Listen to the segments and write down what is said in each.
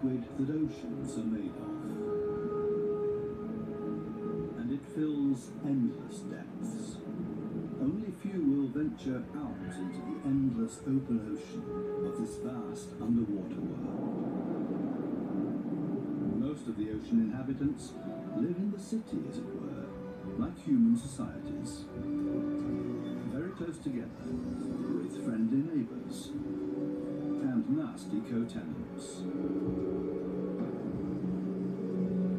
liquid that oceans are made of. And it fills endless depths. Only few will venture out into the endless open ocean of this vast underwater world. Most of the ocean inhabitants live in the city, as it were, like human societies. Very close together, with friendly neighbours and nasty co-tenants.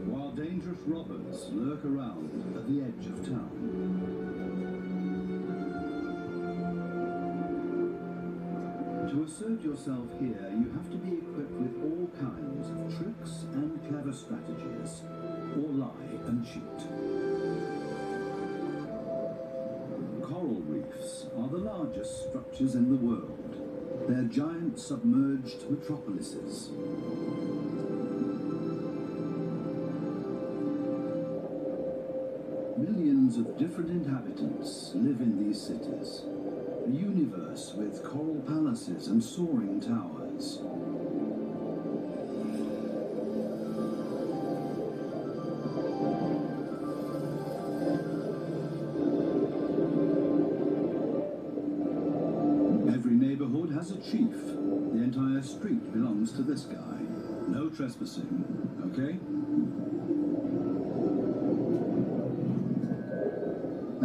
While dangerous robbers lurk around at the edge of town. To assert yourself here, you have to be equipped with all kinds of tricks and clever strategies, or lie and cheat. Coral reefs are the largest structures in the world. They're giant submerged metropolises. Millions of different inhabitants live in these cities. A universe with coral palaces and soaring towers. Every neighborhood has a chief. The entire street belongs to this guy. No trespassing, okay?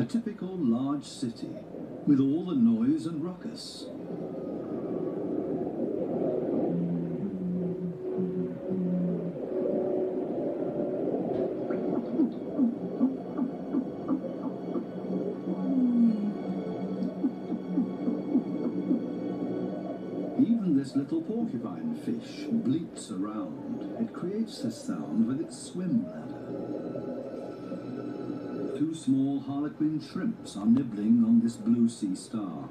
A typical large city, with all the noise and ruckus. Even this little porcupine fish bleats around. It creates this sound with its swim bladder. Two small harlequin shrimps are nibbling on this blue sea star.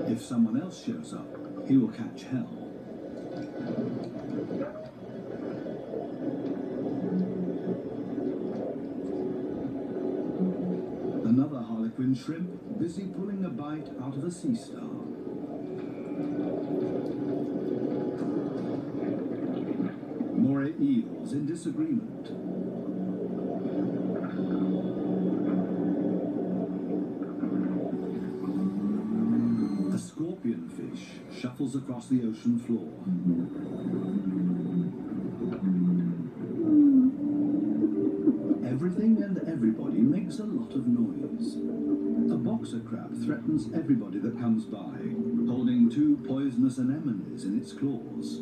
If someone else shows up, he will catch hell. Another harlequin shrimp busy pulling a bite out of a sea star. Moray eels in disagreement. A scorpion fish shuffles across the ocean floor. Everything and everybody makes a lot of noise. A boxer crab threatens everybody that comes by, holding two poisonous anemones in its claws.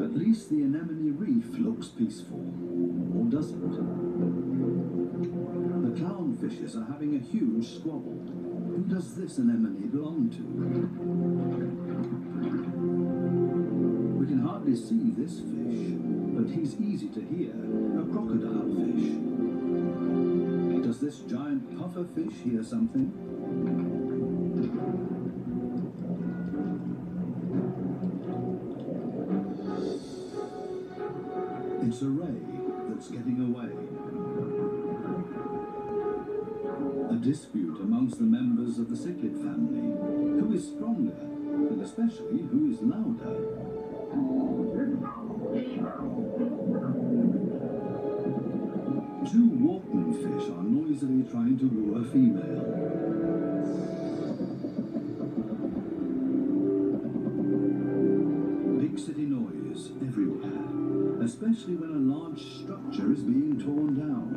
At least the anemone reef looks peaceful, or doesn't. The clownfishes are having a huge squabble. Who does this anemone belong to? We can hardly see this fish, but he's easy to hear, a crocodile fish. Does this giant puffer fish hear something? It's a ray that's getting away. A dispute amongst the members of the cichlid family. Who is stronger, and especially who is louder? Two Walkman fish are noisily trying to woo a female. Big city noise everywhere, especially when a large structure is being torn down.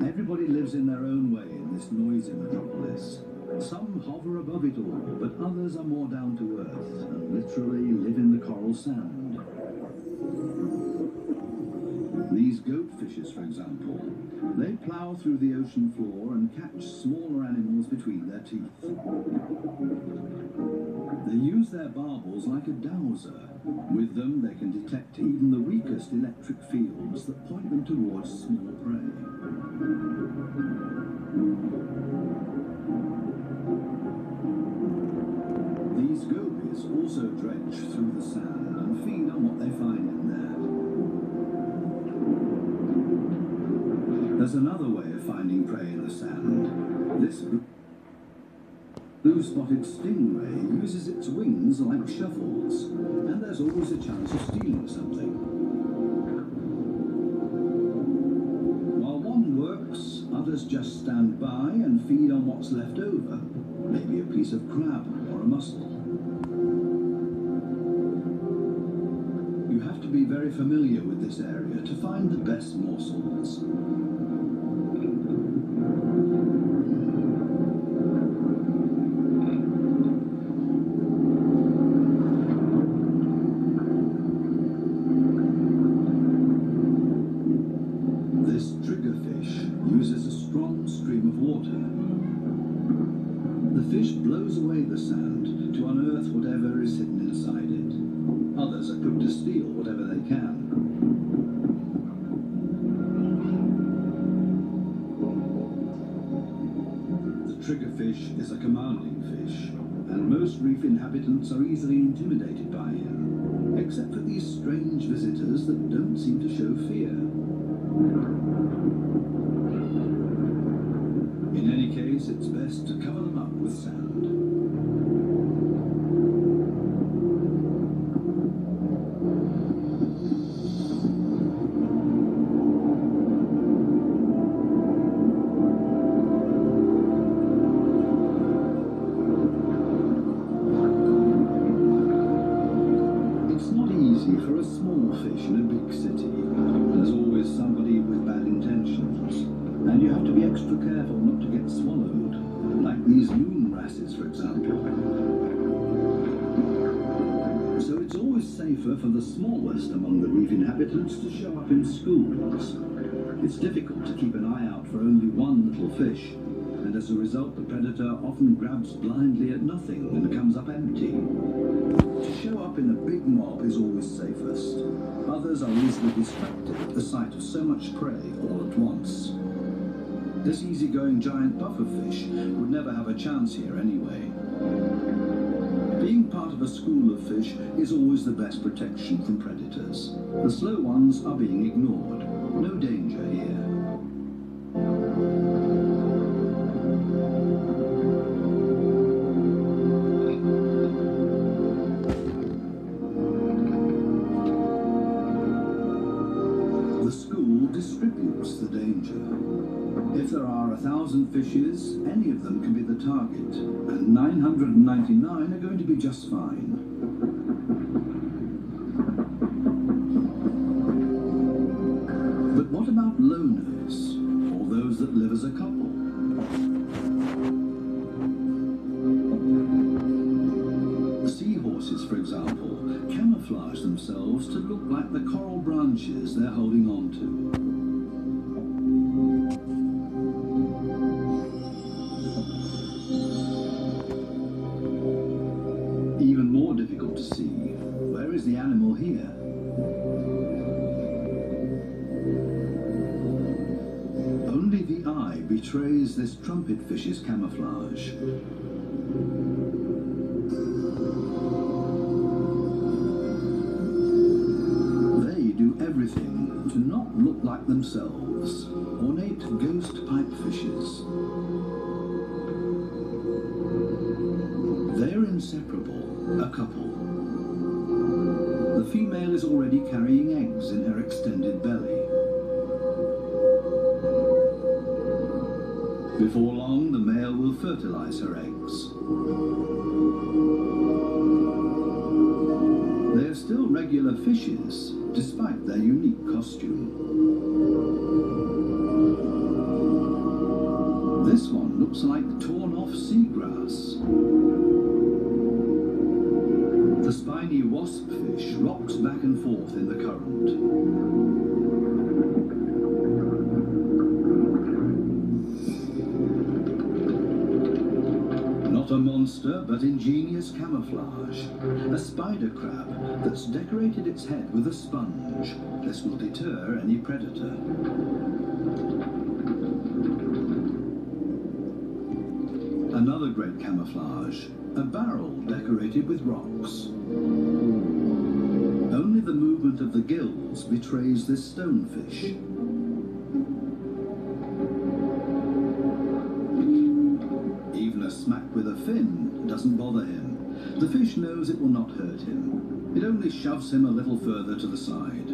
Everybody lives in their own way in this noisy metropolis. Some hover above it all, but others are more down to earth and literally live in the coral sand. These goatfishes, for example, they plough through the ocean floor and catch smaller animals between their teeth. They use their barbels like a dowser. With them, they can detect even the weakest electric fields that point them towards small prey. These gobies also dredge through the sand and feed on what they find in there. There's another way of finding prey in the sand. This blue-spotted stingray uses its wings like shovels, and there's always a chance of stealing something. While one works, others just stand by and feed on what's left over, maybe a piece of crab or a mussel. You have to be very familiar with this area to find the best morsels. This triggerfish uses a strong stream of water. The fish blows away the sand to unearth whatever is hidden inside it. Others are quick to steal whatever they can. The triggerfish is a commanding fish, and most reef inhabitants are easily intimidated by him, except for these strange visitors that don't seem to show fear. In any case, it's best to cover them up with sand. It's not easy for a small fish in a big city. There's always somebody with bad intentions, and you have to be extra careful not to get swallowed, like these moon wrasses, for example. So it's always safer for the smallest among the reef inhabitants to show up in schools. It's difficult to keep an eye out for only one little fish, and as a result the predator often grabs blindly at nothing and comes up empty. To show up in a big mob is always safest. Others are easily distracted at the sight of so much prey all at once. This easygoing giant pufferfish would never have a chance here anyway. Being part of a school of fish is always the best protection from predators. The slow ones are being ignored. No danger here. Distributes the danger. If there are 1,000 fishes, any of them can be the target, and 999 are going to be just fine. But what about loners, or those that live as a couple? Seahorses, for example, camouflage themselves to look like the coral branches they're holding on to. Even more difficult to see. Where is the animal here? Only the eye betrays this trumpetfish's camouflage. They do everything to not look like themselves. Ornate ghost pipefishes. They're inseparable, a couple. The female is already carrying eggs in her extended belly. Before long, the male will fertilize her eggs. They are still regular fishes, despite their unique costume. This one looks like torn-off seagrass. The spiny waspfish rocks back and forth in the current. Not a monster, but ingenious camouflage. A spider crab that's decorated its head with a sponge. This will deter any predator. Another great camouflage, a barrel decorated with rocks. Only the movement of the gills betrays this stonefish. knows it will not hurt him. It only shoves him a little further to the side.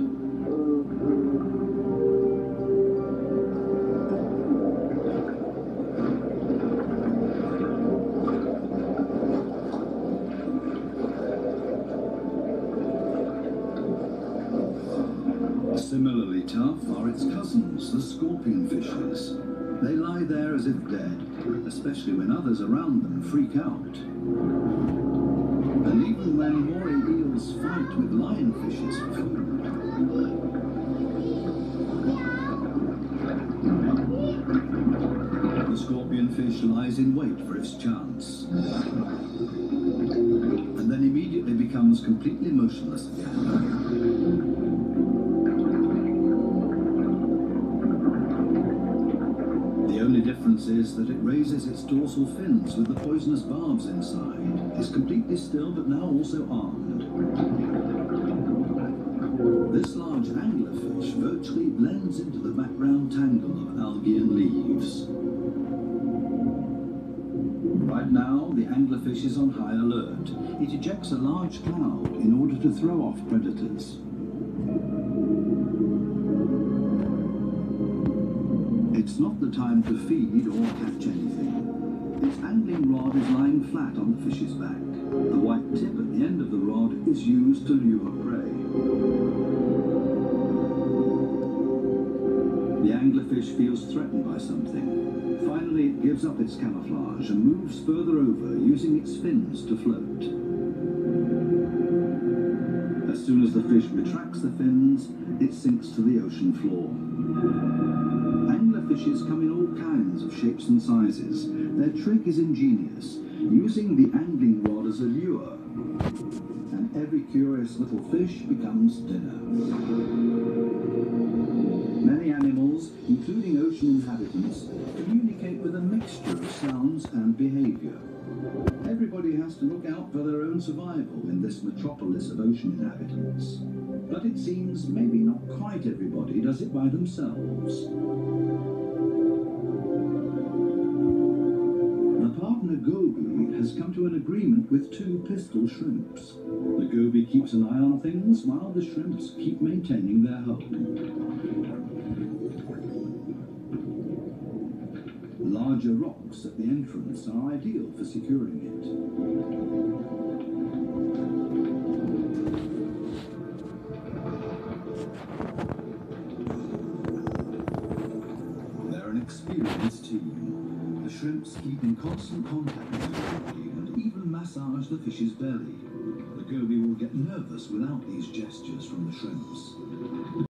Similarly tough are its cousins, the scorpion fishes. They lie there as if dead, especially when others around them freak out. And even when moray eels fight with lionfishes for food. The scorpionfish lies in wait for its chance, and then immediately becomes completely motionless again. The only difference is that it raises its dorsal fins with the poisonous barbs inside. It's completely still, but now also armed. This large anglerfish virtually blends into the background tangle of algae and leaves. Right now, the anglerfish is on high alert. It ejects a large cloud in order to throw off predators. It's not the time to feed or catch anything. Its angling rod is lying flat on the fish's back. The white tip at the end of the rod is used to lure prey. The anglerfish feels threatened by something. Finally, it gives up its camouflage and moves further over, using its fins to float. As soon as the fish retracts the fins, it sinks to the ocean floor. Anglerfishes come in all kinds of shapes and sizes. Their trick is ingenious, using the angling rod as a lure. And every curious little fish becomes dinner. Many animals, including ocean inhabitants, communicate with a mixture of sounds and behavior. Everybody has to look out for their own survival in this metropolis of ocean inhabitants. But it seems maybe not quite everybody does it by themselves. The partner goby has come to an agreement with two pistol shrimps. The goby keeps an eye on things while the shrimps keep maintaining their home. Larger rocks at the entrance are ideal for securing it. They're an experienced team. The shrimps keep in constant contact with the goby and even massage the fish's belly. The goby will get nervous without these gestures from the shrimps.